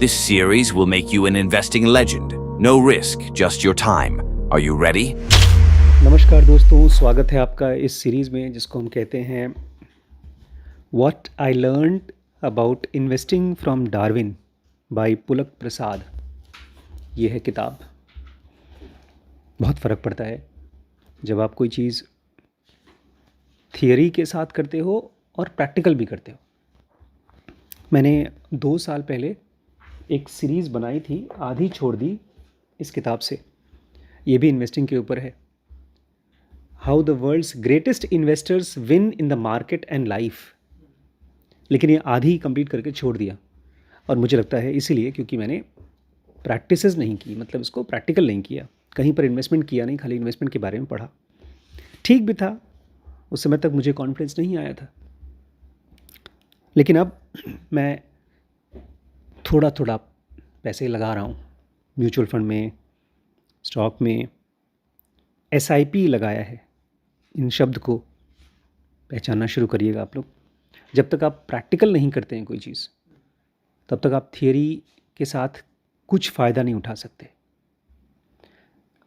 This series will make you an investing legend. No risk, just your time. Are you ready? नमस्कार दोस्तों, स्वागत है आपका इस सीरीज़ में जिसको हम कहते हैं what I learned about investing from Darwin by Pulak Prasad. ये है किताब। बहुत फ़र्क पड़ता है जब आप कोई चीज़ थियरी के साथ करते हो और प्रैक्टिकल भी करते हो। मैंने 2 साल पहले एक सीरीज़ बनाई थी, आधी छोड़ दी इस किताब से। ये भी इन्वेस्टिंग के ऊपर है। How the world's greatest investors win in the market and life. लेकिन ये आधी कंप्लीट करके छोड़ दिया, और मुझे लगता है इसीलिए क्योंकि मैंने प्रैक्टिसेस नहीं की, मतलब इसको प्रैक्टिकल नहीं किया, कहीं पर इन्वेस्टमेंट किया नहीं, खाली इन्वेस्टमेंट के बारे में पढ़ा। ठीक भी था, उस समय तक मुझे कॉन्फिडेंस नहीं आया था। लेकिन अब मैं थोड़ा थोड़ा पैसे लगा रहा हूँ म्यूचुअल फंड में, स्टॉक में। SIP लगाया है। इन शब्द को पहचानना शुरू करिएगा आप लोग। जब तक आप प्रैक्टिकल नहीं करते हैं कोई चीज़, तब तक आप थियरी के साथ कुछ फ़ायदा नहीं उठा सकते।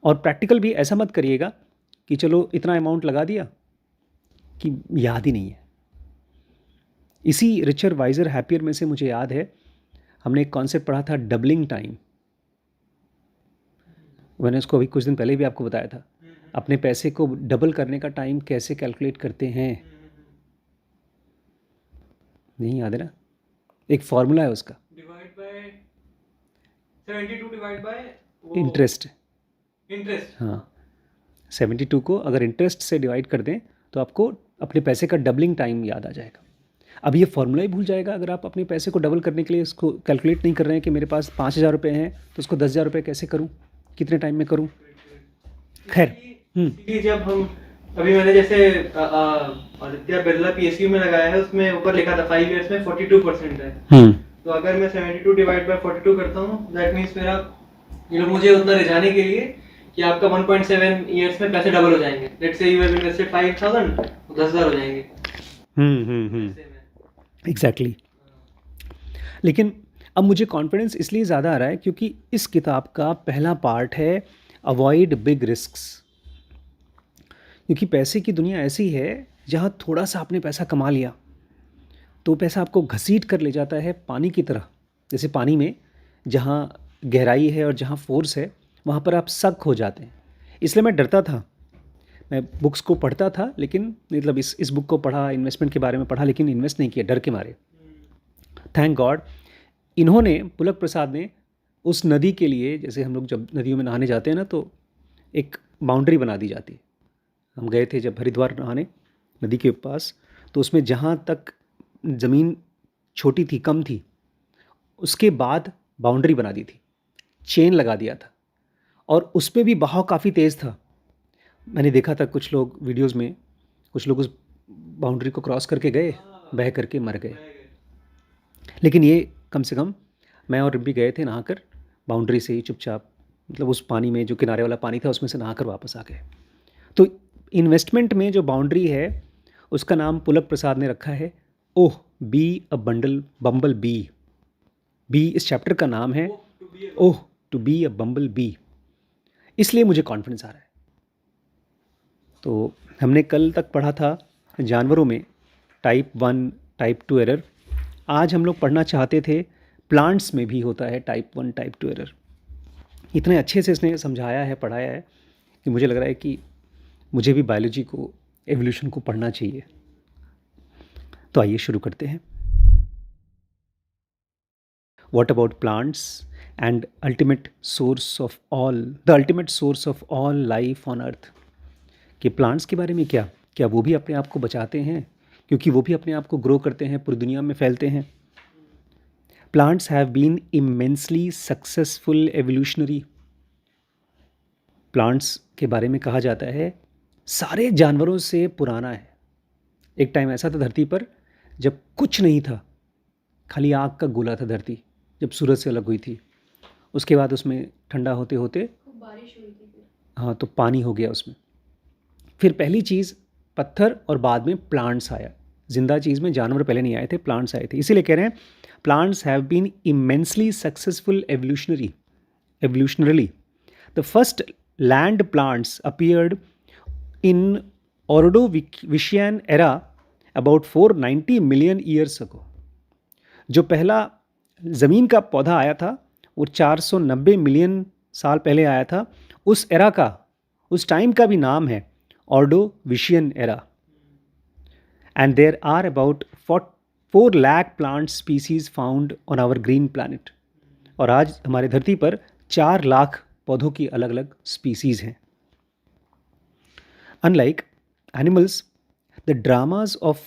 और प्रैक्टिकल भी ऐसा मत करिएगा कि चलो इतना अमाउंट लगा दिया कि याद ही नहीं है। इसी रिचर वाइजर हैप्पियर में से मुझे याद है, हमने एक कॉन्सेप्ट पढ़ा था, डबलिंग टाइम। मैंने उसको अभी कुछ दिन पहले भी आपको बताया था। अपने पैसे को डबल करने का टाइम कैसे कैलकुलेट करते हैं, नहीं याद है ना? एक फॉर्मूला है उसका, divide by 72 divide by interest. Interest. हाँ, 72 को अगर इंटरेस्ट से डिवाइड कर दें तो आपको अपने पैसे का डबलिंग टाइम याद आ जाएगा। अब ये फॉर्मूला ही भूल जाएगा अगर आप अपने पैसे को डबल करने के लिए इसको कैलकुलेट नहीं कर रहे हैं कि मेरे पास 5,000 रुपये हैं तो उसको 10,000 रुपये कैसे करूँ, कितने टाइम में करूँ। खैर, जब हम अभी मैंने जैसे आदित्य बिरला PSU में लगाया है, उसमें ऊपर लिखा था 5 इयर्स में 42% है। तो अगर मैं 72 डिवाइड बाय 42 करता हूँ, दैट मीन्स मेरा ये लोग मुझे उतना रिझाने के लिए कि आपका 1.7 इयर्स में पैसे डबल हो जाएंगे। Let's say you have invested 5,000, तो 10,000 हो जाएंगे। एग्जैक्टली। लेकिन अब मुझे कॉन्फिडेंस इसलिए ज़्यादा आ रहा है क्योंकि इस किताब का पहला पार्ट है अवॉइड बिग रिस्क्स। क्योंकि पैसे की दुनिया ऐसी है जहाँ थोड़ा सा आपने पैसा कमा लिया तो पैसा आपको घसीट कर ले जाता है पानी की तरह। जैसे पानी में जहाँ गहराई है और जहाँ फोर्स है वहाँ पर आप सक हो जाते हैं। इसलिए मैं डरता था। मैं बुक्स को पढ़ता था, लेकिन मतलब इस बुक को पढ़ा, इन्वेस्टमेंट के बारे में पढ़ा, लेकिन इन्वेस्ट नहीं किया डर के मारे। थैंक गॉड इन्होंने, पुलक प्रसाद ने, उस नदी के लिए, जैसे हम लोग जब नदियों में नहाने जाते हैं ना, तो एक बाउंड्री बना दी जाती है। हम गए थे जब हरिद्वार नहाने नदी के पास, तो उसमें जहाँ तक ज़मीन छोटी थी, कम थी, उसके बाद बाउंड्री बना दी थी, चेन लगा दिया था, और उस पर भी बहाव काफ़ी तेज़ था। मैंने देखा था कुछ लोग वीडियोस में, कुछ लोग उस बाउंड्री को क्रॉस करके गए, बह करके मर गए। लेकिन ये कम से कम मैं और रिम्पी गए थे नहाकर बाउंड्री से ही चुपचाप, मतलब उस पानी में जो किनारे वाला पानी था उसमें से नहाकर वापस आ गए। तो इन्वेस्टमेंट में जो बाउंड्री है उसका नाम पुलक प्रसाद ने रखा है oh be a bumble bee. Bee इस चैप्टर का नाम है, oh to be a bumble bee. इसलिए मुझे कॉन्फिडेंस आ रहा है। तो हमने कल तक पढ़ा था जानवरों में टाइप 1 टाइप 2 एरर। आज हम लोग पढ़ना चाहते थे प्लांट्स में भी होता है टाइप 1 टाइप 2 एरर। इतने अच्छे से इसने समझाया है, पढ़ाया है कि मुझे लग रहा है कि मुझे भी बायोलॉजी को, एवोल्यूशन को पढ़ना चाहिए। तो आइए शुरू करते हैं। What about plants and ultimate source of all, the ultimate source of all life on earth. कि प्लांट्स के बारे में क्या वो भी अपने आप को बचाते हैं, क्योंकि वो भी अपने आप को ग्रो करते हैं, पूरी दुनिया में फैलते हैं। Plants have been immensely successful evolutionary. Plants के बारे में कहा जाता है सारे जानवरों से पुराना है। एक टाइम ऐसा था धरती पर जब कुछ नहीं था, खाली आग का गोला था धरती, जब सूरज से अलग हुई थी। उसके बाद उसमें ठंडा होते होते बारिश हुई थी फिर। हाँ, तो पानी हो गया उसमें। फिर पहली चीज़ पत्थर, और बाद में प्लांट्स आया, जिंदा चीज़ में जानवर पहले नहीं आए थे, प्लांट्स आए थे। इसीलिए कह रहे हैं plants have been immensely successful evolutionarily. The first land plants appeared in Ordovician era about 490 million years ago. जो पहला ज़मीन का पौधा आया था वो 490 मिलियन साल पहले आया था। उस एरा का, उस टाइम का भी नाम है Ordovician era. And there are about 4 lakh plant species found on our green planet. और आज हमारे धरती पर 4 लाख पौधों की अलग अलग स्पीसीज हैं। Unlike animals, the dramas of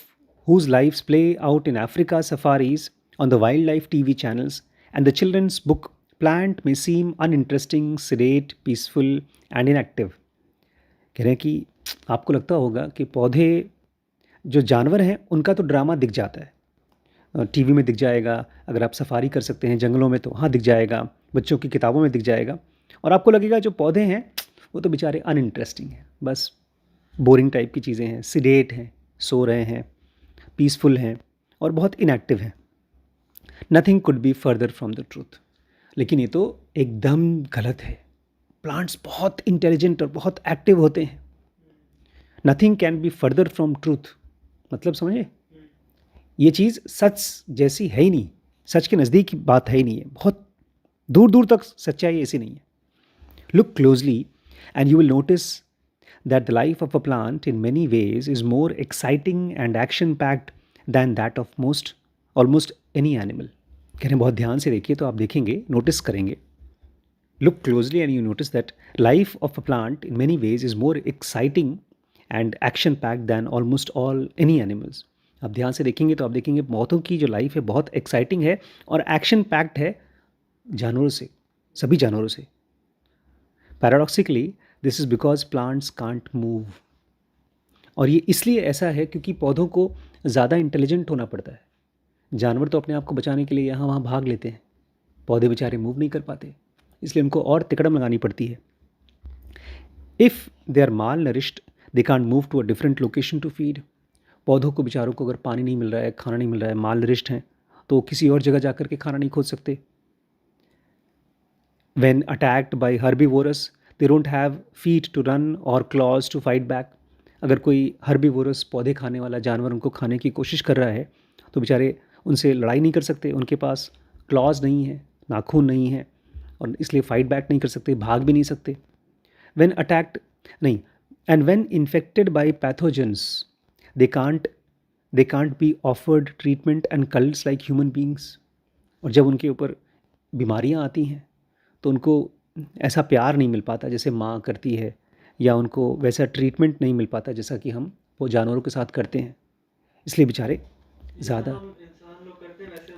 whose lives play out in Africa safaris, on the wildlife TV channels, and the children's book Plant may seem uninteresting, sedate, peaceful, and inactive. कह रहे हैं कि आपको लगता होगा कि पौधे, जो जानवर हैं, उनका तो ड्रामा दिख जाता है, टीवी में दिख जाएगा, अगर आप सफारी कर सकते हैं जंगलों में तो वहाँ दिख जाएगा, बच्चों की किताबों में दिख जाएगा, और आपको लगेगा जो पौधे हैं वो तो बेचारे अनइंटरेस्टिंग हैं, बस बोरिंग टाइप की चीज़ें हैं, सिडेट हैं, सो रहे हैं, पीसफुल हैं और बहुत इनएक्टिव हैं। Nothing could be further from the truth. लेकिन ये तो एकदम गलत है। प्लांट्स बहुत इंटेलिजेंट और बहुत एक्टिव होते हैं। Nothing can be further from truth, मतलब समझे, ये चीज़ सच जैसी है ही नहीं, सच के नज़दीक की बात है ही नहीं है, बहुत दूर दूर तक सच्चाई ऐसी नहीं है। Look closely and you will notice that the life of a plant in many ways is more exciting and action packed than that of almost any animal. कह रहे हैं बहुत ध्यान से देखिए तो आप देखेंगे, नोटिस करेंगे। Look closely and you notice that life of a plant in many ways is more exciting and action packed than almost any animals. आप ध्यान से देखेंगे तो आप देखेंगे पौधों की जो लाइफ है बहुत एक्साइटिंग है और एक्शन पैक्ड है जानवरों से, सभी जानवरों से। Paradoxically, this is because plants can't move. और ये इसलिए ऐसा है क्योंकि पौधों को ज़्यादा इंटेलिजेंट होना पड़ता है। जानवर तो अपने आप को बचाने के लिए यहाँ वहाँ भाग लेते हैं, पौधे बेचारे मूव नहीं कर पाते, इसलिए उनको और तिकड़म लगानी पड़ती है। If they are malnourished they can't move to a different location to feed. पौधों को बेचारों को अगर पानी नहीं मिल रहा है, खाना नहीं मिल रहा है, माल नरिश्ड हैं, तो किसी और जगह जाकर के खाना नहीं खोज सकते। When attacked by herbivores, they don't have feet to run or claws to fight back. अगर कोई herbivores पौधे खाने वाला जानवर उनको खाने की कोशिश कर रहा है तो बेचारे उनसे लड़ाई नहीं कर सकते, उनके पास क्लॉज नहीं है, नाखून नहीं है, और इसलिए फाइट बैक नहीं कर सकते, भाग भी नहीं सकते। When attacked नहीं, and when infected by pathogens, they can't be offered treatment and cults like human beings. और जब उनके ऊपर बीमारियां आती हैं तो उनको ऐसा प्यार नहीं मिल पाता जैसे माँ करती है, या उनको वैसा ट्रीटमेंट नहीं मिल पाता जैसा कि हम वो जानवरों के साथ करते हैं। इसलिए बेचारे ज़्यादा,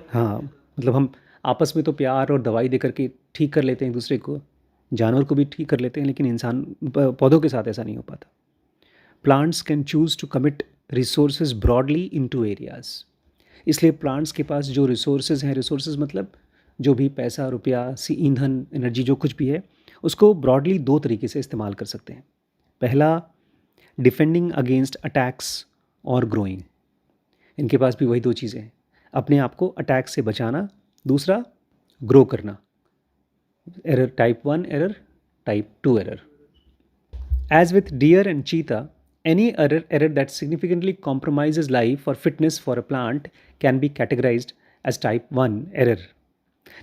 हाँ, मतलब हम आपस में तो प्यार और दवाई दे करके ठीक कर लेते हैं एक दूसरे को, जानवर को भी ठीक कर लेते हैं, लेकिन इंसान पौधों के साथ ऐसा नहीं हो पाता। Plants can choose to commit resources broadly into areas. इसलिए प्लांट्स के पास जो रिसोर्सेज हैं, रिसोर्सेज मतलब जो भी पैसा, रुपया, ईंधन, एनर्जी, जो कुछ भी है, उसको ब्रॉडली 2 तरीके से इस्तेमाल कर सकते हैं। पहला, डिफेंडिंग अगेंस्ट अटैक्स और ग्रोइंग। इनके पास भी वही 2 चीज़ें हैं, अपने आप को अटैक से बचाना, दूसरा ग्रो करना। Error type 1 error, type 2 error. As with deer and cheetah, any error that significantly compromises life or fitness for a plant can be categorized as type 1 error.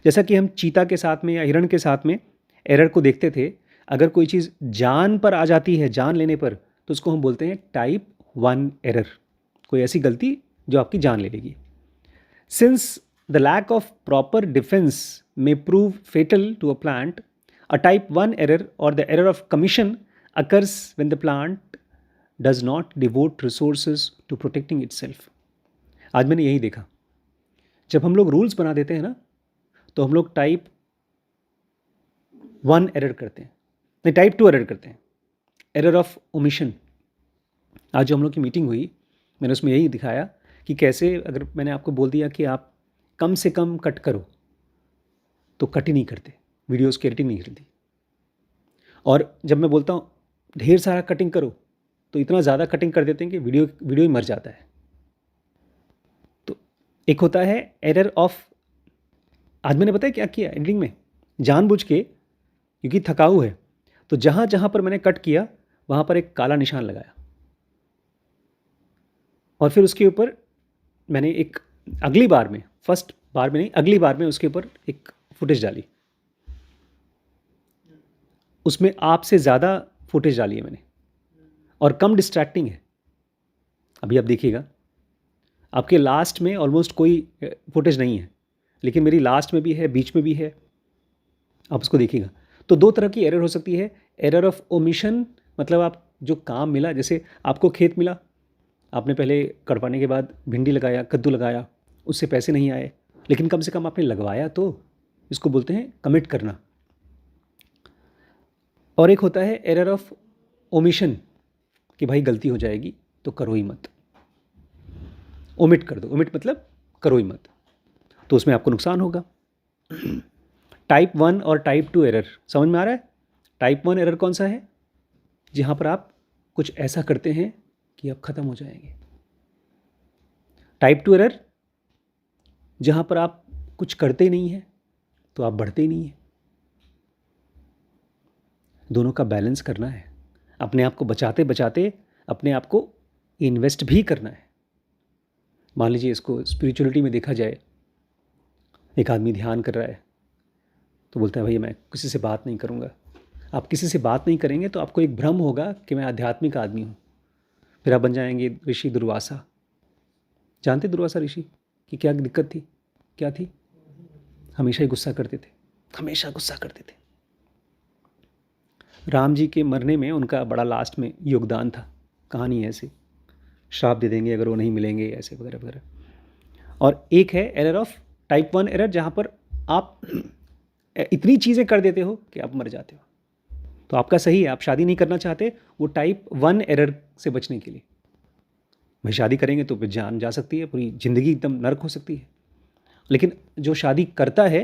जैसा कि हम चीता के साथ में या हिरण के साथ में एरर को देखते थे, अगर कोई चीज़ जान पर आ जाती है, जान लेने पर, तो उसको हम बोलते हैं टाइप 1 एरर, कोई ऐसी गलती जो आपकी जान ले लेगी। Since the lack of proper defence may prove fatal to a plant, a type 1 error or the error of commission occurs when the plant does not devote resources to protecting itself. आज मैंने यही देखा, जब हम लोग rules बना देते हैं ना, तो हम लोग टाइप 1 एरर करते हैं, नहीं टाइप 2 एरर करते हैं, एरर ऑफ ओमिशन। आज जो हम लोग की मीटिंग हुई, मैंने उसमें यही दिखाया कि कैसे अगर मैंने आपको बोल दिया कि आप कम से कम कट करो, तो कट ही नहीं करते, वीडियोज़ की एडिटिंग नहीं करती। और जब मैं बोलता हूँ ढेर सारा कटिंग करो, तो इतना ज़्यादा कटिंग कर देते हैं कि वीडियो ही मर जाता है। एक होता है एरर ऑफ, आज मैंने पता है क्या किया एडिटिंग में, जानबूझ के, क्योंकि थकाऊ है तो जहाँ जहाँ पर मैंने कट किया वहाँ पर एक काला निशान लगाया, और फिर उसके ऊपर मैंने एक अगली बार में, फर्स्ट बार में नहीं, अगली बार में उसके ऊपर एक फुटेज डाली, उसमें आपसे ज़्यादा फुटेज डाली है मैंने, और कम डिस्ट्रैक्टिंग है। अभी आप देखिएगा आपके लास्ट में ऑलमोस्ट कोई फुटेज नहीं है, लेकिन मेरी लास्ट में भी है, बीच में भी है, आप उसको देखिएगा। तो दो तरह की एरर हो सकती है, एरर ऑफ ओमिशन, मतलब आप जो काम मिला, जैसे आपको खेत मिला, आपने पहले कटवाने के बाद भिंडी लगाया, कद्दू लगाया, उससे पैसे नहीं आए, लेकिन कम से कम आपने लगवाया, तो इसको बोलते हैं कमिट करना। और एक होता है एरर ऑफ ओमिशन, कि भाई गलती हो जाएगी तो करो ही मत, ओमिट कर दो, ओमिट मतलब करो ही मत, तो उसमें आपको नुकसान होगा। टाइप 1 और टाइप 2 एरर समझ में आ रहा है? टाइप 1 एरर कौन सा है? जहाँ पर आप कुछ ऐसा करते हैं कि आप ख़त्म हो जाएंगे। टाइप 2 एरर जहाँ पर आप कुछ करते ही नहीं हैं तो आप बढ़ते ही नहीं हैं। दोनों का बैलेंस करना है, अपने आप को बचाते बचाते अपने आप को इन्वेस्ट भी करना है। मान लीजिए इसको स्पिरिचुअलिटी में देखा जाए, एक आदमी ध्यान कर रहा है तो बोलता है भैया मैं किसी से बात नहीं करूँगा। आप किसी से बात नहीं करेंगे तो आपको एक भ्रम होगा कि मैं आध्यात्मिक आदमी हूँ, फिर आप बन जाएंगे ऋषि दुर्वासा। जानते दुर्वासा ऋषि की क्या दिक्कत थी? क्या थी? हमेशा ही गुस्सा करते थे, हमेशा गुस्सा करते थे। राम जी के मरने में उनका बड़ा लास्ट में योगदान था। कहानी है ऐसे, श्राप दे देंगे अगर वो नहीं मिलेंगे, ऐसे वगैरह वगैरह। और एक है एरर ऑफ टाइप 1 एरर, जहाँ पर आप इतनी चीज़ें कर देते हो कि आप मर जाते हो। तो आपका सही है, आप शादी नहीं करना चाहते, वो टाइप 1 एरर से बचने के लिए। भाई शादी करेंगे तो फिर जान जा सकती है, पूरी ज़िंदगी एकदम नर्क हो सकती है। लेकिन जो शादी करता है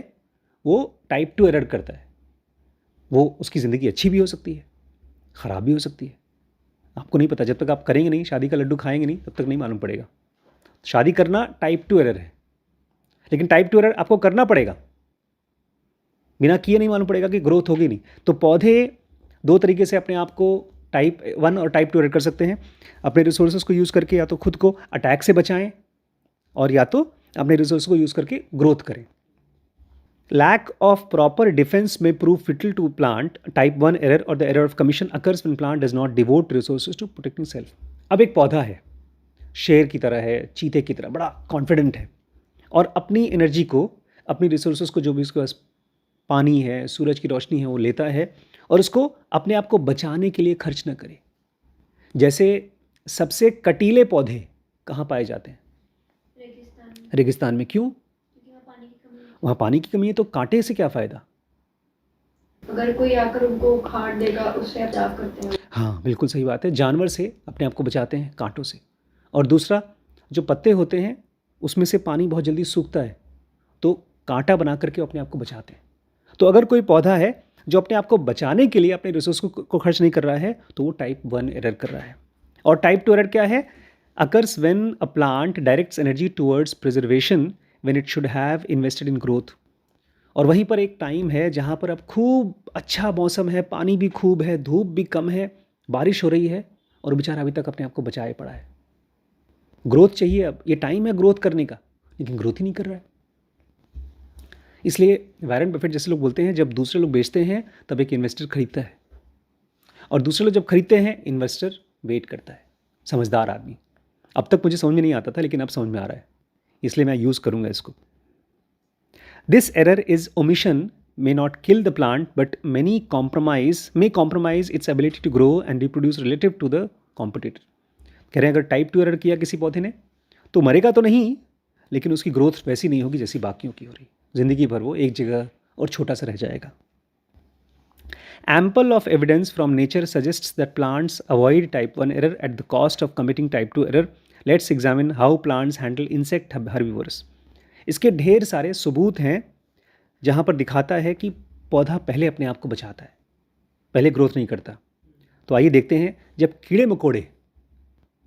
वो टाइप 2 एरर करता है, वो उसकी ज़िंदगी अच्छी भी हो सकती है, ख़राब भी हो सकती है। आपको नहीं पता, जब तक आप करेंगे नहीं, शादी का लड्डू खाएंगे नहीं, तब तक नहीं मालूम पड़ेगा। शादी करना टाइप 2 एरर है, लेकिन टाइप 2 एरर आपको करना पड़ेगा, बिना किए नहीं मालूम पड़ेगा कि ग्रोथ होगी नहीं। तो पौधे दो तरीके से अपने आप को टाइप 1 और टाइप 2 एरर कर सकते हैं। अपने रिसोर्सेज को यूज़ करके या तो खुद को अटैक से बचाएं, और या तो अपने रिसोर्स को यूज़ करके ग्रोथ करें। Lack of proper defense may prove fatal to plant. Type 1 error or the error of commission occurs when plant does not devote resources to protecting self. अब एक पौधा है, शेर की तरह है, चीते की तरह, बड़ा कॉन्फिडेंट है, और अपनी एनर्जी को, अपनी रिसोर्सेज को, जो भी उसके पास पानी है, सूरज की रोशनी है, वो लेता है और उसको अपने आप को बचाने के लिए खर्च ना करे। जैसे सबसे कटीले पौधे कहाँ पाए जाते हैं? रेगिस्तान में। क्यों? वहाँ पानी की कमी है, तो कांटे से क्या फ़ायदा? अगर कोई आकर उनको उखाड़ देगा, उससे बचाव करते हैं। हाँ बिल्कुल सही बात है, जानवर से अपने आप को बचाते हैं, कांटों से। और दूसरा, जो पत्ते होते हैं उसमें से पानी बहुत जल्दी सूखता है, तो कांटा बना करके अपने आप को बचाते हैं। तो अगर कोई पौधा है जो अपने आप को बचाने के लिए अपने रिसोर्स को खर्च नहीं कर रहा है, तो वो टाइप 1 एरर कर रहा है। और टाइप 2 एरर क्या है? Occurs when a plant directs energy towards preservation when it should have invested in growth। और वहीं पर एक टाइम है जहाँ पर अब खूब अच्छा मौसम है, पानी भी खूब है, धूप भी कम है, बारिश हो रही है, और बेचारा अभी तक अपने आप को बचाए पड़ा है। ग्रोथ चाहिए, अब ये टाइम है ग्रोथ करने का, लेकिन ग्रोथ ही नहीं कर रहा है। इसलिए वॉरेन बफेट जैसे लोग बोलते हैं, जब दूसरे लोग बेचते हैं तब एक इन्वेस्टर खरीदता है, और दूसरे लोग जब खरीदते हैं इन्वेस्टर वेट करता है। समझदार आदमी। अब तक मुझे समझ में नहीं आता था, लेकिन अब समझ में आ रहा है, इसलिए मैं यूज़ करूँगा इसको। This error is omission may not kill the plant but may compromise its ability to grow and reproduce relative to the competitor। कह रहे हैं अगर टाइप 2 एरर किया किसी पौधे ने तो मरेगा तो नहीं, लेकिन उसकी ग्रोथ वैसी नहीं होगी जैसी बाकियों की हो रही। ज़िंदगी भर वो एक जगह और छोटा सा रह जाएगा। Ample of evidence from nature suggests that plants avoid type 1 error at the cost of committing type 2 error। Let's examine how plants handle insect herbivores। इसके ढेर सारे सबूत हैं जहाँ पर दिखाता है कि पौधा पहले अपने आप को बचाता है, पहले ग्रोथ नहीं करता। तो आइए देखते हैं, जब कीड़े मकोड़े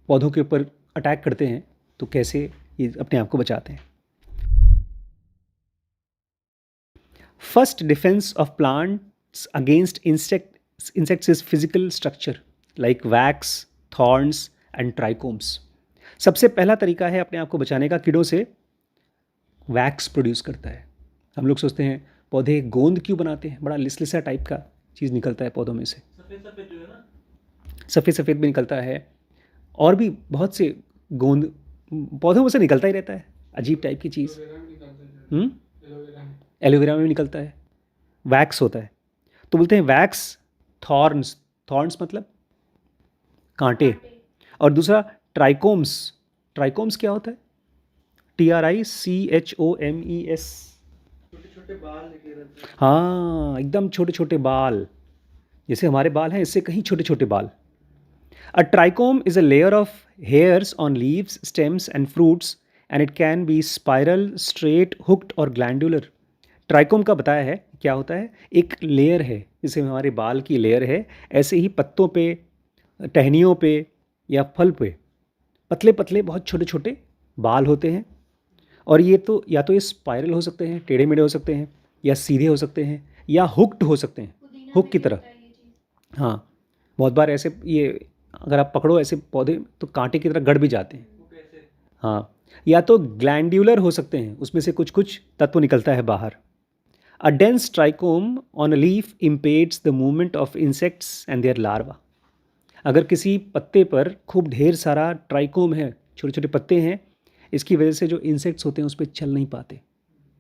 पौधों के ऊपर अटैक करते हैं तो कैसे ये अपने आप को बचाते हैं। First defence of plants against insects is physical structure like wax, thorns and trichomes. सबसे पहला तरीका है अपने आप को बचाने का कीड़ों से, वैक्स प्रोड्यूस करता है। हम लोग सोचते हैं पौधे गोंद क्यों बनाते हैं, बड़ा लिसलिसा टाइप का चीज़ निकलता है पौधों में से, सफेद सफेद जो है ना, सफ़ेद सफ़ेद भी निकलता है, और भी बहुत से गोंद पौधों में से निकलता ही रहता है, अजीब टाइप की चीज़। एलोवेरा में भी निकलता है, वैक्स होता है। तो बोलते हैं वैक्स, थॉर्न्स, थॉर्न्स मतलब कांटे, और दूसरा ट्राइकोम्स। ट्राइकोम्स क्या होता है? TRICHOMES। छोटे छोटे बाल निकले रहते हैं। हाँ, एकदम छोटे छोटे बाल, जैसे हमारे बाल हैं इससे कहीं छोटे छोटे बाल। A trichome is a layer of hairs on leaves, stems and fruits and it can be spiral, straight, hooked और ग्लैंडुलर। ट्राइकोम का बताया है क्या होता है, एक लेयर है, जैसे हमारे बाल की लेयर है, ऐसे ही पत्तों पे, टहनियों पे या फल पे पतले पतले बहुत छोटे छोटे बाल होते हैं। और ये तो या तो ये स्पाइरल हो सकते हैं, टेढ़े मेढ़े हो सकते हैं, या सीधे हो सकते हैं, या हुक्ड हो सकते हैं, हुक की तरह। हाँ, बहुत बार ऐसे ये अगर आप पकड़ो ऐसे पौधे तो कांटे की तरह गड़ भी जाते हैं। वो कैसे? हाँ, या तो ग्लैंड्यूलर हो सकते हैं, उसमें से कुछ कुछ तत्व निकलता है बाहर। A dense trichome on a leaf impedes the movement of insects and their larva. अगर किसी पत्ते पर खूब ढेर सारा ट्राइकोम है, छोटे छोटे पत्ते हैं, इसकी वजह से जो इंसेक्ट्स होते हैं उस पर चल नहीं पाते,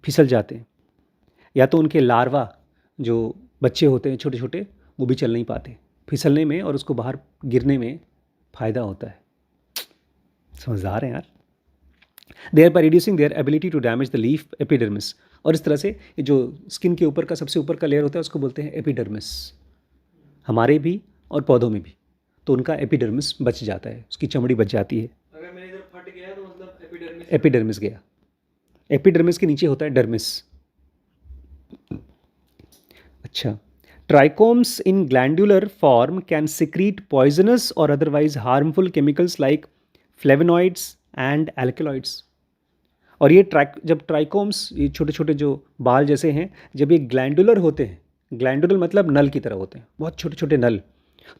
फिसल जाते हैं, या तो उनके लार्वा जो बच्चे होते हैं छोटे छोटे वो भी चल नहीं पाते, फिसलने में और उसको बाहर गिरने में फ़ायदा होता है। समझदार हैं यार। Thereby reducing their ability to damage the leaf epidermis. और इस तरह से ये जो स्किन के ऊपर का सबसे ऊपर का लेयर होता है उसको बोलते हैं एपिडर्मिस, हमारे भी और पौधों में भी। तो उनका एपिडर्मिस बच जाता है, उसकी चमड़ी बच जाती है। अगर मेरे इधर फट गया तो मतलब एपिडर्मिस। एपिडर्मिस गया, एपिडर्मिस के नीचे होता है डर्मिस। अच्छा, trichomes in glandular form can secrete poisonous और otherwise harmful chemicals like flavonoids and alkaloids. और ये जब ट्राइकोम्स, ये छोटे छोटे जो बाल जैसे हैं, जब ये ग्लैंडुलर होते हैं, ग्लैंडुलर मतलब नल की तरह होते हैं, बहुत छोटे छोटे नल,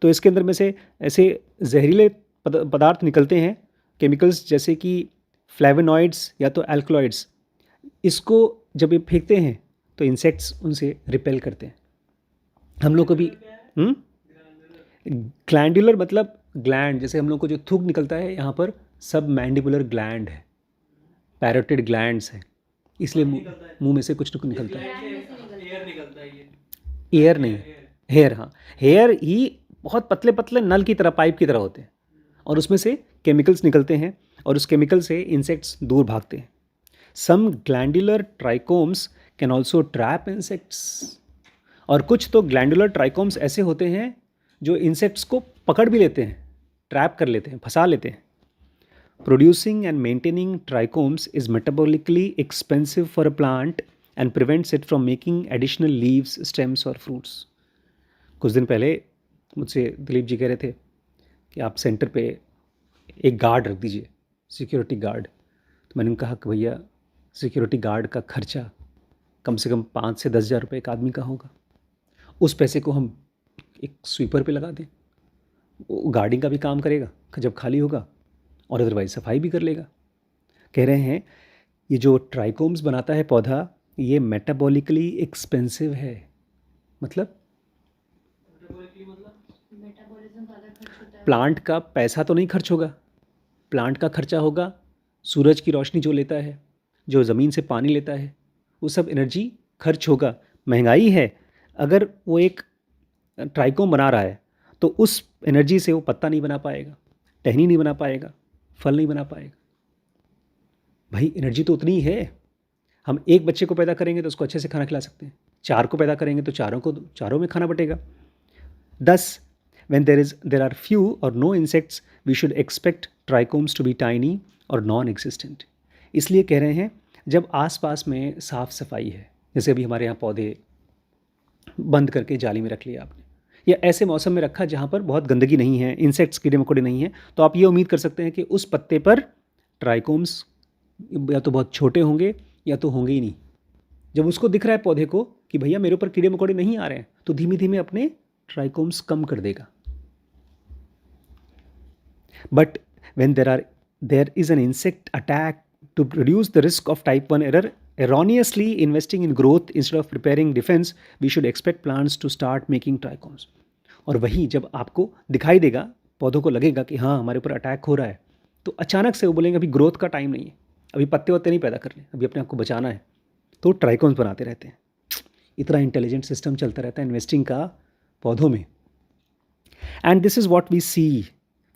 तो इसके अंदर में से ऐसे जहरीले पदार्थ निकलते हैं, केमिकल्स जैसे कि फ्लेवोनॉइड्स या तो एल्कलॉइड्स। इसको जब ये फेंकते हैं तो इंसेक्ट्स उनसे रिपेल करते हैं। हम लोग को भी ग्लैंडुलर मतलब ग्लैंड, जैसे हम लोग को जो थूक निकलता है यहाँ पर सब मैंडिबुलर ग्लैंड है, पैरोटिड ग्लैंड्स हैं, इसलिए मुंह में से कुछ तो निकलता है। एयर निकलता है ये। एयर नहीं, हेयर। हाँ, हेयर ही बहुत पतले पतले नल की तरह, पाइप की तरह होते हैं, और उसमें से केमिकल्स निकलते हैं और उस केमिकल से इंसेक्ट्स दूर भागते हैं। Some glandular trichomes can also trap insects. और कुछ तो ग्लैंडुलर ट्राइकोम्स ऐसे होते हैं जो इंसेक्ट्स को पकड़ भी लेते हैं, ट्रैप कर लेते हैं, फंसा लेते हैं। Producing and maintaining trichomes is metabolically expensive for a plant and prevents it from making additional leaves, stems और फ्रूट्स। कुछ दिन पहले मुझसे दिलीप जी कह रहे थे कि आप सेंटर पे एक गार्ड रख दीजिए, सिक्योरिटी गार्ड। तो मैंने कहा कि भैया सिक्योरिटी गार्ड का खर्चा कम से कम 5 से 10 हज़ार रुपये एक आदमी का होगा, उस पैसे को हम एक स्वीपर पे लगा दें, वो गार्डिंग का भी काम करेगा जब खाली होगा, और अदरवाइज सफाई भी कर लेगा। कह रहे हैं ये जो ट्राइकोम्स बनाता है पौधा, ये मेटाबॉलिकली एक्सपेंसिव है। मतलब प्लांट का पैसा तो नहीं खर्च होगा, प्लांट का खर्चा होगा सूरज की रोशनी जो लेता है, जो ज़मीन से पानी लेता है, वो सब एनर्जी खर्च होगा। महंगाई है। अगर वो एक ट्राइकोम बना रहा है तो उस एनर्जी से वो पत्ता नहीं बना पाएगा, टहनी नहीं बना पाएगा, फल नहीं बना पाएगा। भाई एनर्जी तो उतनी ही है। हम एक बच्चे को पैदा करेंगे तो उसको अच्छे से खाना खिला सकते हैं, 4 को पैदा करेंगे तो चारों में खाना बटेगा। 10 when there are few or no insects, we should expect trichomes to be tiny or non-existent. इसलिए कह रहे हैं जब आसपास में साफ़ सफाई है, जैसे अभी हमारे यहाँ पौधे बंद करके जाली में रख लिया आपने, या ऐसे मौसम में रखा जहाँ पर बहुत गंदगी नहीं है, इंसेक्ट्स कीड़े मकोड़े नहीं हैं, तो आप ये उम्मीद कर सकते हैं कि उस पत्ते पर ट्राइकोम्स या तो बहुत छोटे होंगे या तो होंगे ही नहीं। जब उसको दिख रहा है पौधे को कि भैया मेरे ऊपर कीड़े मकोड़े नहीं आ रहे हैं, तो धीमे धीमे अपने ट्राइकोम्स कम कर देगा. But when there is an insect attack, to reduce the risk of type 1 error, erroneously investing in growth instead of preparing defense, we should expect plants to start making trichomes. और वही जब आपको दिखाई देगा, पौधों को लगेगा कि हाँ हमारे ऊपर अटैक हो रहा है, तो अचानक से वो बोलेंगे अभी ग्रोथ का टाइम नहीं है, अभी पत्ते वत्ते नहीं पैदा करने, अभी अपने आप को बचाना है, तो ट्राइकोम्स बनाते रहते हैं. इतना इंटेलिजेंट सिस्टम चलता रहता है इन्वेस्टिंग का पौधों में. And this is what we see.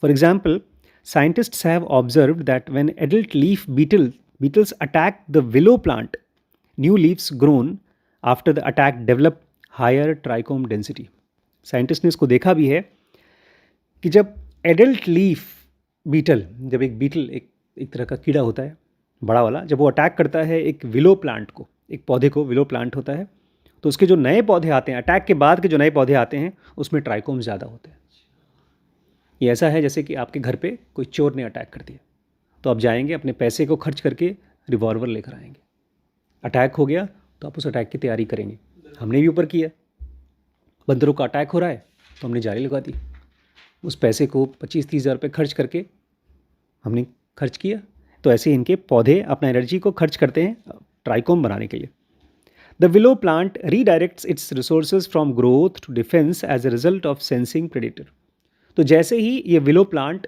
For example, scientists have observed that when adult leaf beetles attack the willow plant, new leaves grown after the attack develop higher trichome density. Scientists ने इसको देखा भी है कि जब adult leaf beetle, जब एक beetle एक तरह का कीड़ा होता है बड़ा वाला, जब वो अटैक करता है एक विलो प्लांट को, एक पौधे को, विलो प्लांट होता है, तो उसके जो नए पौधे आते हैं, अटैक के बाद के जो नए पौधे आते हैं, उसमें ट्राइकोम्स ज़्यादा होते हैं. ये ऐसा है जैसे कि आपके घर पे कोई चोर ने अटैक कर दिया, तो आप जाएंगे अपने पैसे को खर्च करके रिवॉल्वर लेकर आएंगे. अटैक हो गया तो आप उस अटैक की तैयारी करेंगे. हमने भी ऊपर किया, बंदरों का अटैक हो रहा है तो हमने जाली लगा दी. उस पैसे को 25-30 हज़ार रुपये खर्च करके हमने खर्च किया. तो ऐसे इनके पौधे अपना एनर्जी को खर्च करते हैं ट्राइकोम बनाने के लिए. The willow plant redirects its resources from growth to defence as a result of sensing predator. तो जैसे ही ये विलो प्लांट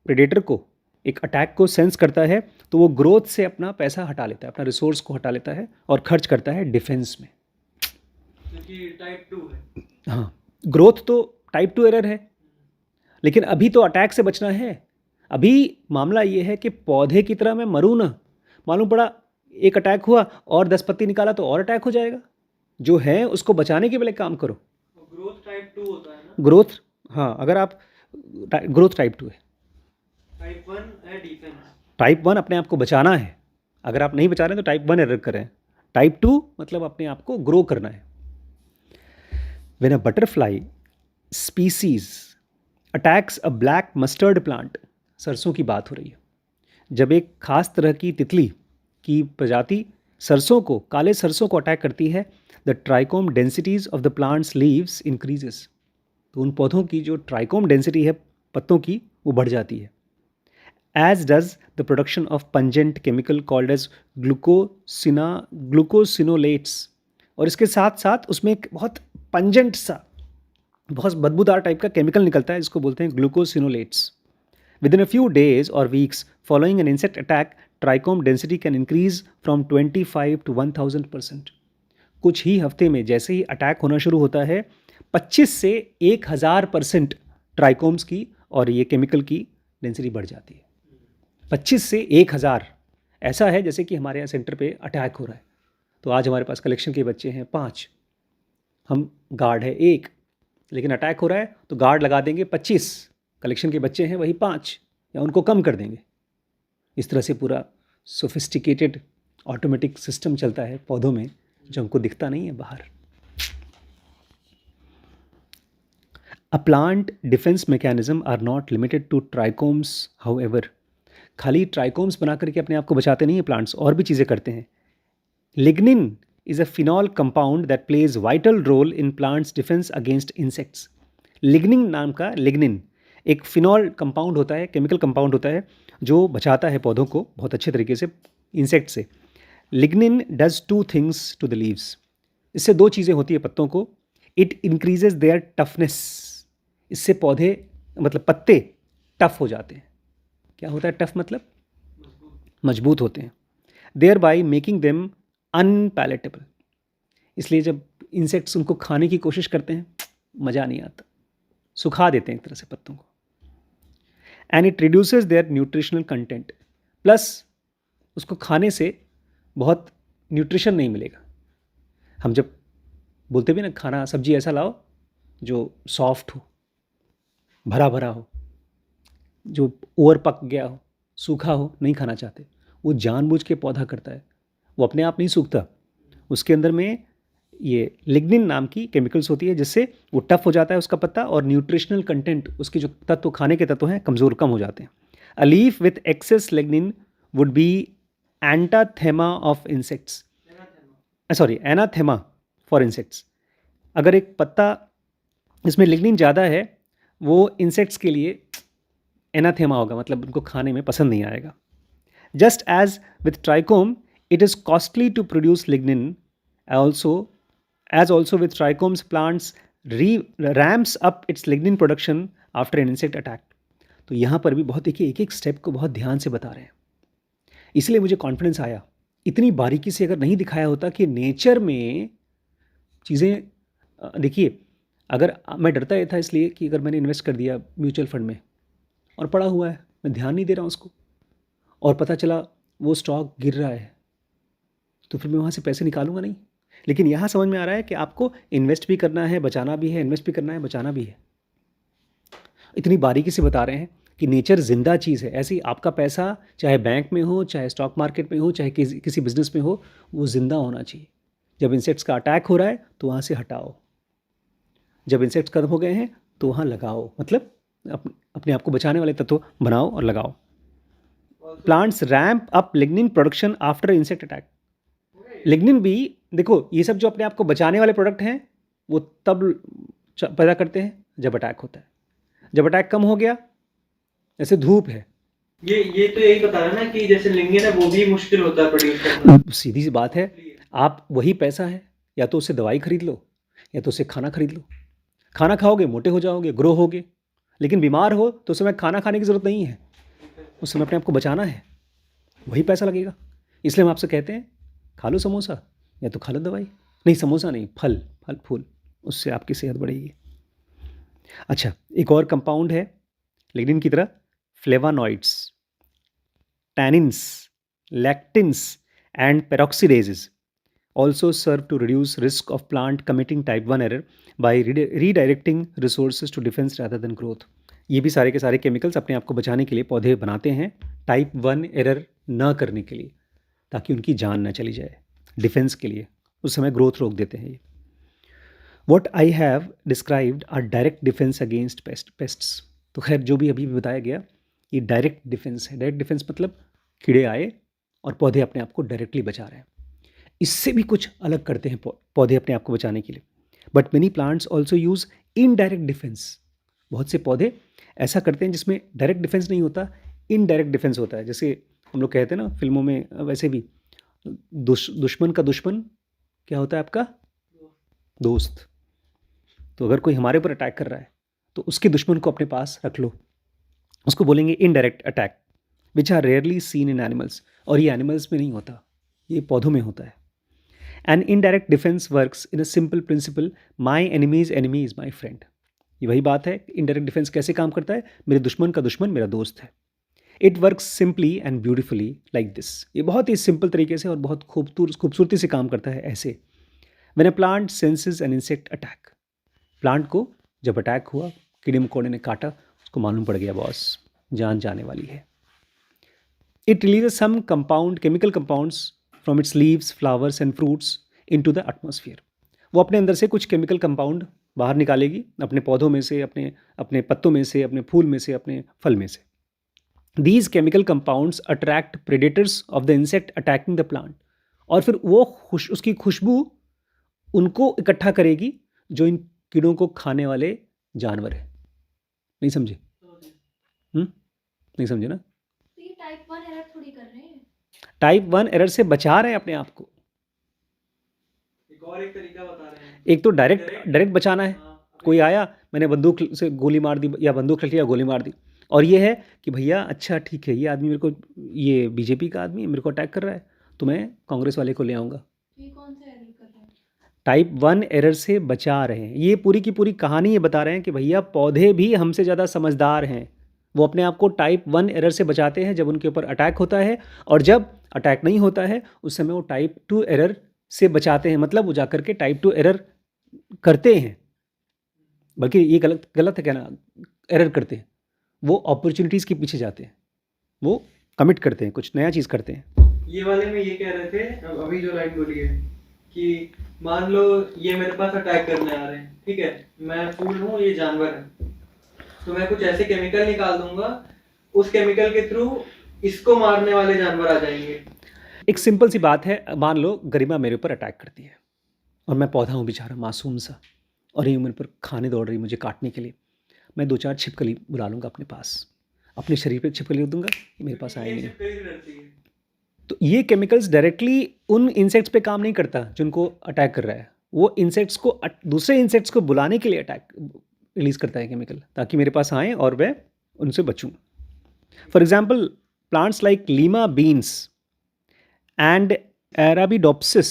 प्रेडेटर को, एक अटैक को सेंस करता है, तो वो ग्रोथ से अपना पैसा हटा लेता है, अपना रिसोर्स को हटा लेता है और खर्च करता है डिफेंस में. क्योंकि टाइप 2 है. हाँ, ग्रोथ तो टाइप 2 एरर है, लेकिन अभी तो अटैक से बचना है. अभी मामला ये है कि पौधे की तरह मैं मरूँ ना. मालूम पड़ा एक अटैक हुआ और 10 पत्ती निकाला तो और अटैक हो जाएगा. जो है उसको बचाने के लिए काम करो. ग्रोथ टाइप 2 होता है ना. ग्रोथ, हाँ, अगर आप ग्रोथ टाइप 2 है. टाइप 1 है डिफेंस. टाइप 1 अपने आप को बचाना है. अगर आप नहीं बचा रहे हैं तो टाइप 1 एरर करें. टाइप 2 मतलब अपने आप को ग्रो करना है. When a butterfly species attacks a black mustard plant, सरसों की बात हो रही है. जब एक खास तरह की तितली की प्रजाति सरसों को, काले सरसों को अटैक करती है, the trichome densities of the plants leaves increases. तो उन पौधों की जो ट्राइकोम डेंसिटी है पत्तों की, वो बढ़ जाती है. As does the production of pungent chemical called as glucosinolates. और इसके साथ साथ उसमें एक बहुत पंजेंट सा, बहुत बदबूदार टाइप का केमिकल निकलता है जिसको बोलते हैं glucosinolates. Within a few days or weeks following an insect attack, trichome density can increase from 25 to 1000%. कुछ ही हफ्ते में जैसे ही अटैक होना शुरू होता है, 25 से 1000% ट्राइकोम्स की और ये केमिकल की डेंसिटी बढ़ जाती है. 25 से 1000. ऐसा है जैसे कि हमारे यहाँ सेंटर पे अटैक हो रहा है, तो आज हमारे पास कलेक्शन के बच्चे हैं 5, हम गार्ड है 1, लेकिन अटैक हो रहा है तो गार्ड लगा देंगे 25, कलेक्शन के बच्चे हैं वही 5, या उनको कम कर देंगे. इस तरह से पूरा सोफिस्टिकेटेड ऑटोमेटिक सिस्टम चलता है पौधों में, जो हमको दिखता नहीं है बाहर. A plant defence mechanism are not limited to trichomes however. खाली ट्राइकोम्स बना करके अपने आप को बचाते नहीं हैं प्लांट्स, और भी चीज़ें करते हैं. Lignin is a phenol compound that plays vital role in plants defence against insects. Lignin नाम का, लिग्निन एक फिनॉल कंपाउंड होता है, केमिकल कंपाउंड होता है, जो बचाता है पौधों को बहुत अच्छे तरीके से इंसेक्ट से. Lignin does 2 things to the leaves. इससे 2 चीज़ें होती है पत्तों को. It increases their toughness. इससे पौधे मतलब पत्ते टफ हो जाते हैं. क्या होता है टफ मतलब? मजबूत होते हैं. Thereby making them unpalatable. इसलिए जब इंसेक्ट्स उनको खाने की कोशिश करते हैं, मज़ा नहीं आता, सुखा देते हैं एक तरह से पत्तों को. And it reduces their nutritional content. Plus उसको खाने से बहुत न्यूट्रिशन नहीं मिलेगा. हम जब बोलते भी ना, खाना सब्जी ऐसा लाओ जो सॉफ्ट हो, भरा भरा हो, जो ओवर पक गया हो, सूखा हो, नहीं खाना चाहते. वो जानबूझ के पौधा करता है, वो अपने आप नहीं सूखता. उसके अंदर में ये लिग्निन नाम की केमिकल्स होती है, जिससे वो टफ हो जाता है उसका पत्ता, और न्यूट्रिशनल कंटेंट, उसके जो तत्व, खाने के तत्व हैं, कम हो जाते हैं. A leaf with excess lignin would be anathema of insects. Sorry, anathema for insects. अगर एक पत्ता इसमें लिग्निन ज़्यादा है, वो इंसेक्ट्स के लिए एनाथेमा होगा, मतलब उनको खाने में पसंद नहीं आएगा। Just as with trichome it is costly to produce lignin, also with trichomes plants ramps up its lignin production after an insect attack। तो यहाँ पर भी बहुत देखिए, एक एक स्टेप को बहुत ध्यान से बता रहे हैं, इसलिए मुझे कॉन्फिडेंस आया। इतनी बारीकी से अगर नहीं दिखाया होता कि नेचर में चीज़ें, देखिए अगर मैं डरता ये था इसलिए कि अगर मैंने इन्वेस्ट कर दिया म्यूचुअल फंड में और पड़ा हुआ है, मैं ध्यान नहीं दे रहा हूँ उसको, और पता चला वो स्टॉक गिर रहा है, तो फिर मैं वहाँ से पैसे निकालूंगा नहीं। लेकिन यहाँ समझ में आ रहा है कि आपको इन्वेस्ट भी करना है, बचाना भी है, इन्वेस्ट भी करना है, बचाना भी है। इतनी बारीकी से बता रहे हैं कि नेचर जिंदा चीज़ है। ऐसे ही आपका पैसा चाहे बैंक में हो, चाहे स्टॉक मार्केट में हो, चाहे किसी बिजनेस में हो, वो जिंदा होना चाहिए। जब इंसेक्ट्स का अटैक हो रहा है तो वहाँ से हटाओ, जब इंसेक्ट्स खत्म हो गए हैं तो वहाँ लगाओ, मतलब अपने आप को बचाने वाले तत्व बनाओ और लगाओ। Plants ramp up lignin production after insect attack. Lignin भी देखो, ये सब जो अपने आप को बचाने वाले प्रोडक्ट हैं वो तब पैदा करते हैं जब अटैक होता है। जब अटैक कम हो गया, जैसे धूप है, ये तो यही बता रहा है ना कि जैसे लिग्निन है वो भी मुश्किल होता है प्रोड्यूस करना। सीधी सी बात है, आप वही पैसा है, या तो उससे दवाई खरीद लो या तो उससे खाना खरीद लो। खाना खाओगे मोटे हो जाओगे, ग्रो होगे, लेकिन बीमार हो तो उस समय खाना खाने की ज़रूरत नहीं है, उस समय अपने आप को बचाना है, वही पैसा लगेगा। इसलिए हम आपसे कहते हैं खा लो समोसा या तो खा लो दवाई। नहीं, समोसा नहीं, फल फूल, उससे आपकी सेहत बढ़ेगी। अच्छा, एक और कंपाउंड है लिग्निन की तरह, flavonoids, tannins, lectins and peroxidases also serve to reduce risk of plant committing type 1 error by redirecting resources to defense rather than growth। ये भी सारे के सारे केमिकल्स अपने आप को बचाने के लिए पौधे बनाते हैं, टाइप 1 एरर ना करने के लिए, ताकि उनकी जान ना चली जाए, डिफेंस के लिए, उस समय ग्रोथ रोक देते हैं ये। What I have described are direct defense against pests। तो खैर जो भी अभी बताया गया ये डायरेक्ट डिफेंस है। डायरेक्ट डिफेंस मतलब कीड़े आए और पौधे अपने आप को डायरेक्टली बचा रहे हैं। इससे भी कुछ अलग करते हैं पौधे अपने आप को बचाने के लिए। But many plants also use indirect defence. बहुत से पौधे ऐसा करते हैं जिसमें डायरेक्ट डिफेंस नहीं होता, इनडायरेक्ट डिफेंस होता है। जैसे हम लोग कहते हैं ना फिल्मों में, वैसे भी दुश्मन का दुश्मन क्या होता है? आपका दोस्त। तो अगर कोई हमारे ऊपर अटैक कर रहा है तो उसके दुश्मन को अपने पास रख लो, उसको बोलेंगे indirect attack, which are rarely seen in animals. और ये एनिमल्स में नहीं होता, ये पौधों में होता है। An indirect defence works in a simple principal, my enemies enemy is my friend. ये वही बात है, इनडायरेक्ट डिफेंस कैसे काम करता है? मेरे दुश्मन का दुश्मन मेरा दोस्त है। It works simply and beautifully like this. ये बहुत ही सिंपल तरीके से और बहुत खूबसूरती से काम करता है ऐसे। When a plant senses an insect attack, plant को जब अटैक हुआ, कीड़े मकोड़े ने काटा, उसको मालूम पड़ गया बॉस जान जाने वाली है। It releases some compound, chemical compounds from its leaves, flowers and fruits into the atmosphere. वो अपने अंदर से कुछ केमिकल कंपाउंड बाहर निकालेगी, अपने पौधों में से, अपने पत्तों में से, अपने फूल में से, अपने फल में से। These chemical compounds attract predators of the insect attacking the plant. और फिर वो उसकी खुशबू उनको इकट्ठा करेगी जो इन कीड़ों को खाने वाले जानवर है। नहीं समझे? नहीं समझे ना? टाइप 1 एरर थोड़ी कर रहे हैं, टाइप 1 एरर से बचा रहे हैं अपने आप को। एक तरीका बता रहे हैं। एक तो डायरेक्ट बचाना है। कोई आया, मैंने बंदूक से गोली मार दी या बंदूक रख लिया, गोली मार दी। और ये है कि भैया अच्छा ठीक है, ये आदमी मेरे को, ये बीजेपी का आदमी मेरे को अटैक कर रहा है, तो मैं कांग्रेस वाले को ले आऊँगा। ये कौन सा एरर कर रहे हैं? टाइप 1 एरर से बचा रहे हैं। ये पूरी की पूरी कहानी ये बता रहे हैं कि भैया पौधे भी हमसे ज़्यादा समझदार हैं। वो अपने आप को टाइप 1 एरर से बचाते हैं जब उनके ऊपर अटैक होता है, और जब अटैक नहीं होता है उस समय वो टाइप 2 एरर से बचाते हैं। मतलब वो जाकर के टाइप 2 एरर करते हैं, बल्कि ये गलत है कहना, एरर करते हैं। वो अपॉर्चुनिटीज़ के पीछे जाते हैं, वो कमिट करते हैं, कुछ नया चीज़ करते हैं। ये वाले में ये कह रहे थे, अभी जो लाइन बोली है कि मान लो ये मेरे पास अटैक करने आ रहे हैं, ठीक है, मैं फूल हूँ, ये जानवर है, तो मैं कुछ ऐसे केमिकल निकाल दूंगा, उस केमिकल के थ्रू इसको मारने वाले जानवर आ जाएंगे। एक सिंपल सी बात है, मान लो गरिमा मेरे ऊपर अटैक करती है और मैं पौधा हूँ बेचारा मासूम सा, और ये मेरे पर खाने दौड़ रही मुझे काटने के लिए। मैं 2-4 छिपकली बुला लूँगा अपने पास, अपने शरीर पे छिपकली रख दूंगा, ये मेरे पास आएंगे नहीं। छिपकली से डरती है। तो ये केमिकल्स डायरेक्टली उन इंसेक्ट्स पे काम नहीं करता जिनको अटैक कर रहा है, वो इंसेक्ट्स को दूसरे इंसेक्ट्स को बुलाने के लिए अटैक रिलीज करता है केमिकल, ताकि मेरे पास आएँ और मैं उनसे बचूँ। For example plants like lima beans and Arabidopsis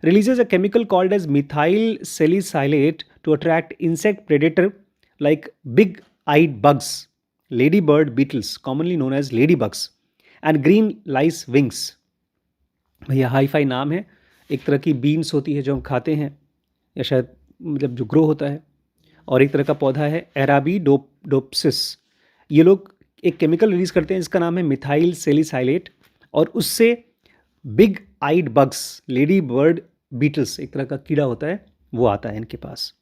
releases a chemical called as methyl salicylate to attract insect predator like big-eyed bugs, ladybird beetles, commonly known as ladybugs, and green lice wings. भैया hi fi नाम है, एक तरह की beans होती है जो हम खाते हैं, या शायद मतलब जो ग्रो होता है, और एक तरह का पौधा है Arabidopsis। ये लोग एक केमिकल रिलीज करते हैं जिसका नाम है मिथाइल सेलिसाइलेट, और उससे big eyed bugs, ladybird beetles, एक तरह का कीड़ा होता है, वो आता है इनके पास।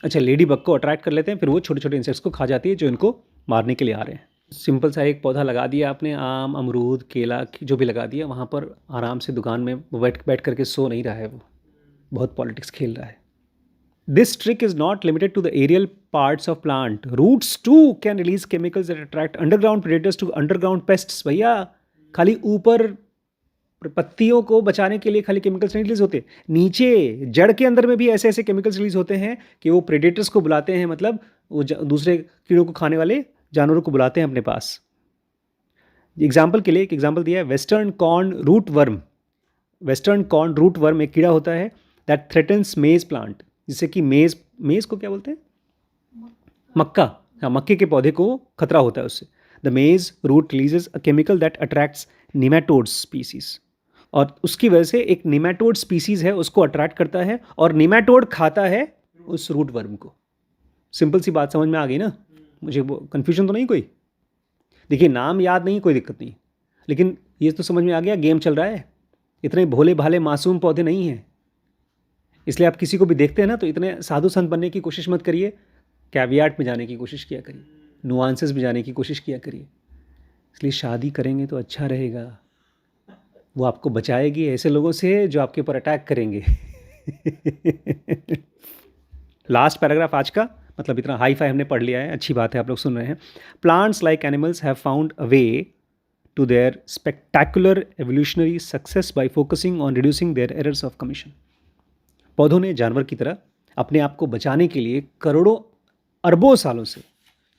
अच्छा, लेडी बग को अट्रैक्ट कर लेते हैं, फिर वो छोटे छोटे इंसेक्ट्स को खा जाती है जो इनको मारने के लिए आ रहे हैं। सिंपल सा एक पौधा लगा दिया आपने, आम, अमरूद, केला जो भी लगा दिया, वहाँ पर आराम से दुकान में बैठ करके सो नहीं रहा है, वो बहुत पॉलिटिक्स खेल रहा है। This trick is not limited to the aerial parts of plant. Roots too can release chemicals that attract underground predators to underground pests. भैया खाली ऊपर पत्तियों को बचाने के लिए खाली केमिकल्स नहीं रिलीज होते, नीचे जड़ के अंदर में भी ऐसे ऐसे केमिकल्स रिलीज होते हैं कि वो प्रेडेटर्स को बुलाते हैं, मतलब वो दूसरे कीड़ों को खाने वाले जानवरों को बुलाते हैं अपने पास। एग्जाम्पल के लिए एक एग्जाम्पल दिया है, western corn rootworm. Western corn rootworm एक कीड़ा होता है दैट थ्रेटन्स मेज प्लांट, जिससे कि मेज को क्या बोलते हैं, मक्का, हाँ, मक्के के पौधे को खतरा होता है उससे। The maize root releases a chemical that attracts nematode species, और उसकी वजह से एक निमेटोड स्पीसीज है उसको अट्रैक्ट करता है, और निमेटोड खाता है उस रूट वर्म को। सिंपल सी बात समझ में आ गई ना, मुझे वो कन्फ्यूजन तो नहीं कोई? देखिए नाम याद नहीं, कोई दिक्कत नहीं, लेकिन ये तो समझ में आ गया गेम चल रहा है, इतने भोले भाले मासूम पौधे नहीं हैं। इसलिए आप किसी को भी देखते हैं ना तो इतने साधु संत बनने की कोशिश मत करिए, कैवियाट में जाने की कोशिश किया करिए, नुआंसेस में जाने की कोशिश किया करिए। इसलिए शादी करेंगे तो अच्छा रहेगा, वो आपको बचाएगी ऐसे लोगों से जो आपके ऊपर अटैक करेंगे। लास्ट पैराग्राफ आज का, मतलब इतना हाई फाई हमने पढ़ लिया है, अच्छी बात है आप लोग सुन रहे हैं। Plants like animals have found a way to their spectacular evolutionary success by focusing on reducing their errors of commission. पौधों ने जानवर की तरह अपने आप को बचाने के लिए करोड़ों अरबों सालों से,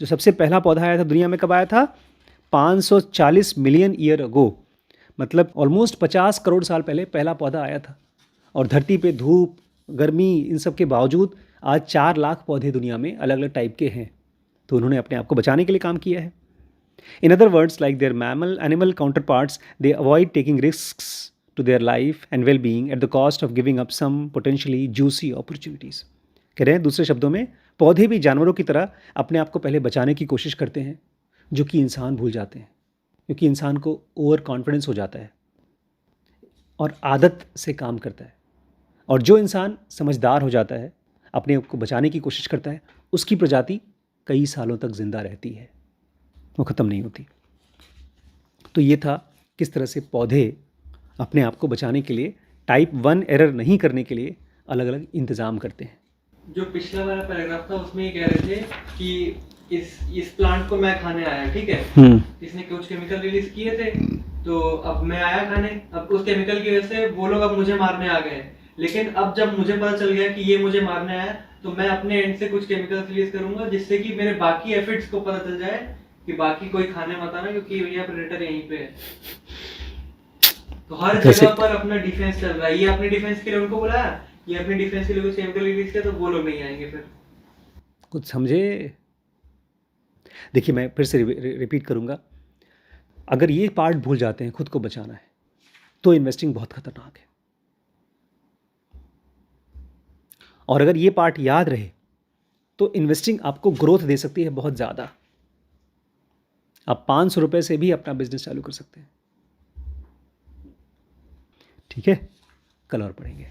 जो सबसे पहला पौधा आया था दुनिया में कब आया था, 540 मिलियन ईयर अगो, मतलब ऑलमोस्ट 50 करोड़ साल पहले पहला पौधा आया था। और धरती पे धूप, गर्मी, इन सब के बावजूद आज 4 लाख पौधे दुनिया में अलग अलग टाइप के हैं। तो उन्होंने अपने आप को बचाने के लिए काम किया है। In other words, like their animal counterparts, they avoid taking risks to their life and well-being at the cost of giving up some potentially juicy opportunities. कह रहे हैं दूसरे शब्दों में, पौधे भी जानवरों की तरह अपने आप को पहले बचाने की कोशिश करते हैं, जो कि इंसान भूल जाते हैं, क्योंकि इंसान को ओवर कॉन्फिडेंस हो जाता है और आदत से काम करता है। और जो इंसान समझदार हो जाता है, अपने आप को बचाने की कोशिश करता है, उसकी प्रजाति कई सालों तक जिंदा रहती है, वो ख़त्म नहीं होती। तो ये था किस तरह से पौधे अपने आप को बचाने के लिए, टाइप 1 एरर नहीं करने के लिए अलग अलग इंतज़ाम करते हैं। जो पिछला वाला पैराग्राफ था उसमें ये कह रहे थे कि इस प्लांट को मैं खाने आया, ठीक है, इसने कुछ केमिकल रिलीज किए थे, तो अब मैं आया खाने, अब उस केमिकल की वजह से वो लोग अब मुझे मारने आ गए। लेकिन अब जब मुझे पता चल गया कि ये मुझे मारने आया, तो मैं अपने एंड से कुछ केमिकल रिलीज करूंगा, जिससे कि मेरे बाकी एफिड्स को पता चल जाए कि बाकी कोई खाने मत आना, क्योंकि भैया प्रेडेटर यहीं पे है। तो हर जगह पर अपना डिफेंस चल रहा है। ये अपने डिफेंस के लिए उनको बुलाया, ये अपने डिफेंस के लिए कुछ केमिकल रिलीज किया, तो वो लोग नहीं आएंगे फिर। कुछ समझे? देखिए मैं फिर से रिपीट करूंगा, अगर ये पार्ट भूल जाते हैं, खुद को बचाना है, तो इन्वेस्टिंग बहुत खतरनाक है। और अगर ये पार्ट याद रहे तो इन्वेस्टिंग आपको ग्रोथ दे सकती है बहुत ज़्यादा। आप 500 रुपये से भी अपना बिजनेस चालू कर सकते हैं। ठीक है, कल और पढ़ेंगे।